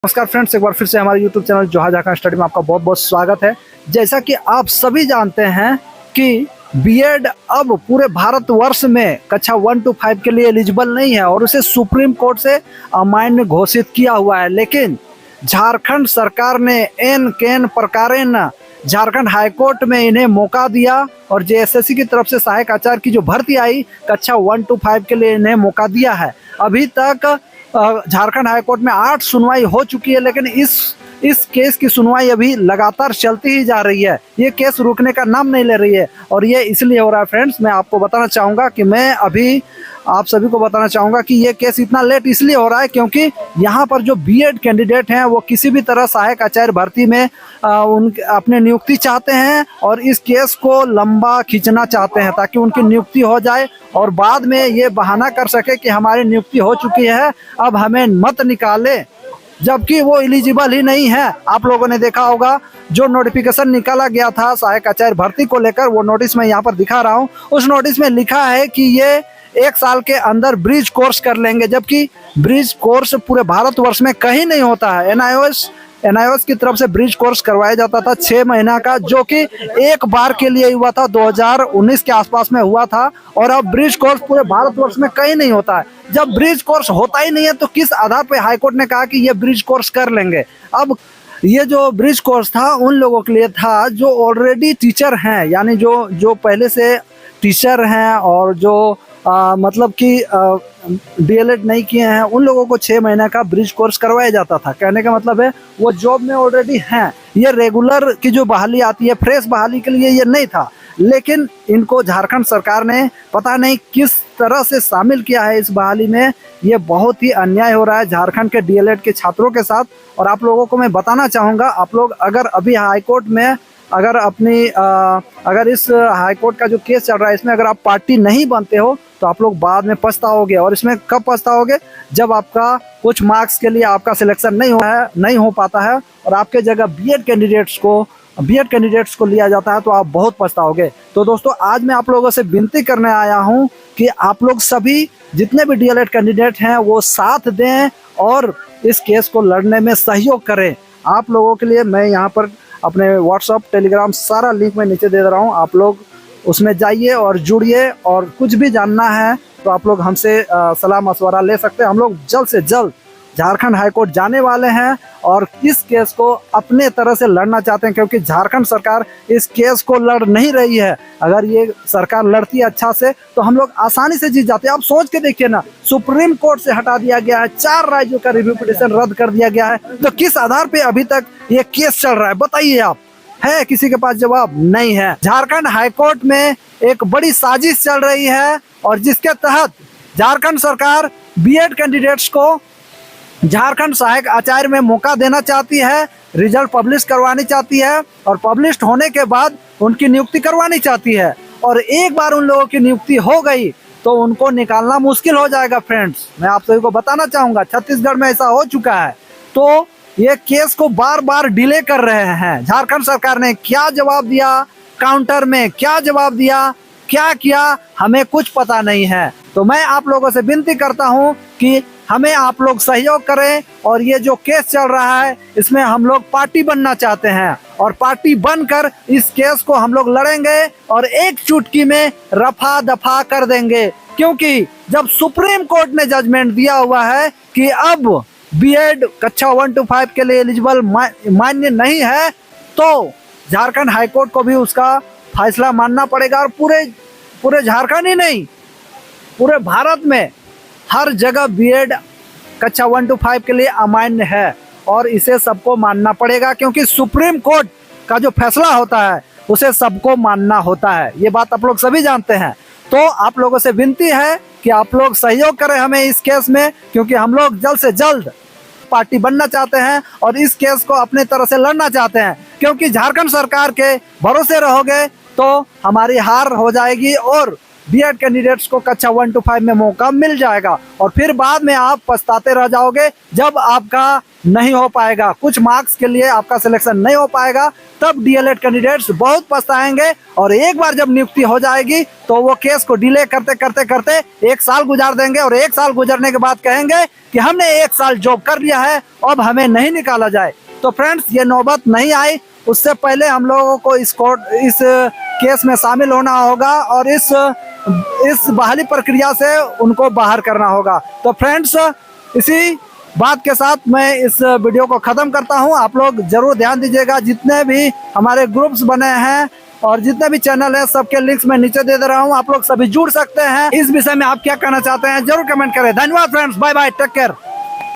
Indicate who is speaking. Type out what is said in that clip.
Speaker 1: नमस्कार फ्रेंड्स, एक बार फिर से हमारे YouTube चैनल जोहा झारखंड स्टडी में आपका बहुत बहुत स्वागत है। जैसा कि आप सभी जानते हैं कि बीएड अब पूरे भारतवर्ष में कक्षा 1 to 5 के लिए एलिजिबल नहीं है और उसे सुप्रीम कोर्ट से अमान्य घोषित किया हुआ है। लेकिन झारखंड सरकार ने एन केन प्रकारेण झारखंड हाईकोर्ट में इन्हें मौका दिया और जेएसएससी की तरफ से सहायक आचार्य की जो भर्ती आई कक्षा 1 to 5 के लिए इन्हें मौका दिया है। अभी तक झारखंड हाईकोर्ट में 8 सुनवाई हो चुकी है, लेकिन इस केस की सुनवाई अभी लगातार चलती ही जा रही है। ये केस रुकने का नाम नहीं ले रही है और ये इसलिए हो रहा है फ्रेंड्स। मैं आपको बताना चाहूँगा कि मैं अभी आप सभी को बताना चाहूँगा कि ये केस इतना लेट इसलिए हो रहा है क्योंकि यहाँ पर जो बीएड कैंडिडेट हैं वो किसी भी तरह सहायक आचार्य भर्ती में अपने नियुक्ति चाहते हैं और इस केस को लंबा खींचना चाहते हैं ताकि उनकी नियुक्ति हो जाए और बाद में ये बहाना कर सके कि हमारी नियुक्ति हो चुकी है, अब हमें मत निकाले, जबकि वो एलिजिबल ही नहीं है। आप लोगों ने देखा होगा जो नोटिफिकेशन निकाला गया था सहायक आचार्य भर्ती को लेकर, वो नोटिस मैं यहाँ पर दिखा रहा हूँ। उस नोटिस में लिखा है कि ये 1 साल के अंदर ब्रिज कोर्स कर लेंगे, जबकि ब्रिज कोर्स पूरे भारतवर्ष में कहीं नहीं होता है। एनआईओएस की तरफ से ब्रिज कोर्स करवाया जाता था 6 महीना का, जो कि एक बार के लिए हुआ था, 2019 के आसपास में हुआ था। और अब ब्रिज कोर्स पूरे भारतवर्ष में कहीं नहीं होता है। जब ब्रिज कोर्स होता ही नहीं है तो किस आधार पे हाईकोर्ट ने कहा कि ये ब्रिज कोर्स कर लेंगे। अब ये जो ब्रिज कोर्स था उन लोगों के लिए था जो ऑलरेडी टीचर हैं, यानी जो पहले से टीचर हैं और जो मतलब कि डीएलएड नहीं किए हैं, उन लोगों को 6 महीने का ब्रिज कोर्स करवाया जाता था। कहने का मतलब है वो जॉब में ऑलरेडी हैं। ये रेगुलर की जो बहाली आती है, फ्रेश बहाली के लिए ये नहीं था। लेकिन इनको झारखंड सरकार ने पता नहीं किस तरह से शामिल किया है इस बहाली में। ये बहुत ही अन्याय हो रहा है झारखंड के डीएलएड के छात्रों के साथ। और आप लोगों को मैं बताना चाहूँगा, आप लोग अगर अभी हाईकोर्ट में अगर इस हाईकोर्ट का जो केस चल रहा है इसमें अगर आप पार्टी नहीं बनते हो तो आप लोग बाद में पछताओगे। और इसमें कब पछताओगे? जब आपका कुछ मार्क्स के लिए आपका सिलेक्शन नहीं हो पाता है और आपके जगह बीएड कैंडिडेट्स को लिया जाता है तो आप बहुत पछताओगे। तो दोस्तों, आज मैं आप लोगों से विनती करने आया हूं कि आप लोग सभी जितने भी डीएलएड कैंडिडेट हैं वो साथ दें और इस केस को लड़ने में सहयोग करें। आप लोगों के लिए मैं यहाँ पर अपने व्हाट्सअप, टेलीग्राम सारा लिंक मैं नीचे दे रहा हूँ। आप लोग उसमें जाइए और जुड़िए और कुछ भी जानना है तो आप लोग हमसे सलाह मशवरा ले सकते हैं। हम लोग जल्द से जल्द झारखंड हाईकोर्ट जाने वाले हैं और इस केस को अपने तरह से लड़ना चाहते हैं, क्योंकि झारखंड सरकार इस केस को लड़ नहीं रही है। अगर ये सरकार लड़ती अच्छा से तो हम लोग आसानी से जीत जाते हैं। आप सोच के देखिए ना, सुप्रीम कोर्ट से हटा दिया गया है, 4 राज्यों का रिव्यू पिटीशन रद्द कर दिया गया है, तो किस आधार पे अभी तक ये केस चल रहा है बताइए आप? है किसी के पास जवाब? नहीं है। झारखंड हाईकोर्ट में एक बड़ी साजिश चल रही है और जिसके तहत झारखंड सरकार बीएड कैंडिडेट्स को झारखंड सहायक आचार्य में मौका देना चाहती है, रिजल्ट पब्लिश करवानी चाहती है और पब्लिश होने के बाद उनकी नियुक्ति करवानी चाहती है। और एक बार उन लोगों की नियुक्ति हो गई तो उनको निकालना मुश्किल हो जाएगा। फ्रेंड्स, मैं आप सभी को बताना चाहूँगा, छत्तीसगढ़ में ऐसा हो चुका है। तो ये केस को बार बार डिले कर रहे हैं। झारखंड सरकार ने क्या जवाब दिया, काउंटर में क्या जवाब दिया, क्या किया, हमें कुछ पता नहीं है। तो मैं आप लोगों से विनती करता हूं कि हमें आप लोग सहयोग करें और ये जो केस चल रहा है इसमें हम लोग पार्टी बनना चाहते हैं और पार्टी बनकर इस केस को हम लोग लड़ेंगे और एक चुटकी में रफा दफा कर देंगे। क्योंकि जब सुप्रीम कोर्ट ने जजमेंट दिया हुआ है कि अब बीएड कक्षा 1 to 5 के लिए एलिजिबल मान्य नहीं है, तो झारखंड हाईकोर्ट को भी उसका फैसला मानना पड़ेगा। और पूरे झारखंड ही नहीं, पूरे भारत में हर जगह बीएड कक्षा 1 to 5 के लिए अमान्य है और इसे सबको मानना पड़ेगा, क्योंकि सुप्रीम कोर्ट का जो फैसला होता है उसे सबको मानना होता है। ये बात आप लोग सभी जानते हैं। तो आप लोगों से विनती है कि आप लोग सहयोग करें हमें इस केस में, क्योंकि हम लोग जल्द से जल्द पार्टी बनना चाहते हैं और इस केस को अपने तरह से लड़ना चाहते हैं। क्योंकि झारखंड सरकार के भरोसे रहोगे तो हमारी हार हो जाएगी और बीएड कैंडिडेट्स को कक्षा 1 to 5 में मौका मिल जाएगा और फिर बाद में आप पछताते रह जाओगे जब आपका नहीं हो पाएगा, कुछ मार्क्स के लिए आपका सिलेक्शन नहीं हो पाएगा, तब डीएलएड कैंडिडेट्स बहुत पछताएंगे। और एक बार जब नियुक्ति हो जाएगी तो वो केस को डिले करते करते करते 1 साल गुजार देंगे, और 1 साल गुजरने के बाद कहेंगे कि हमने 1 साल जॉब कर लिया है, अब हमें नहीं निकाला जाए। तो फ्रेंड्स, ये नौबत नहीं आई, उससे पहले हम लोगों को इस केस में शामिल होना होगा और इस बहाली प्रक्रिया से उनको बाहर करना होगा। तो फ्रेंड्स, इसी बात के साथ मैं इस वीडियो को ख़त्म करता हूं। आप लोग जरूर ध्यान दीजिएगा, जितने भी हमारे ग्रुप्स बने हैं और जितने भी चैनल है, सबके लिंक्स मैं नीचे दे रहा हूं, आप लोग सभी जुड़ सकते हैं। इस विषय में आप क्या कहना चाहते हैं जरूर कमेंट करें। धन्यवाद friends, bye bye, take care.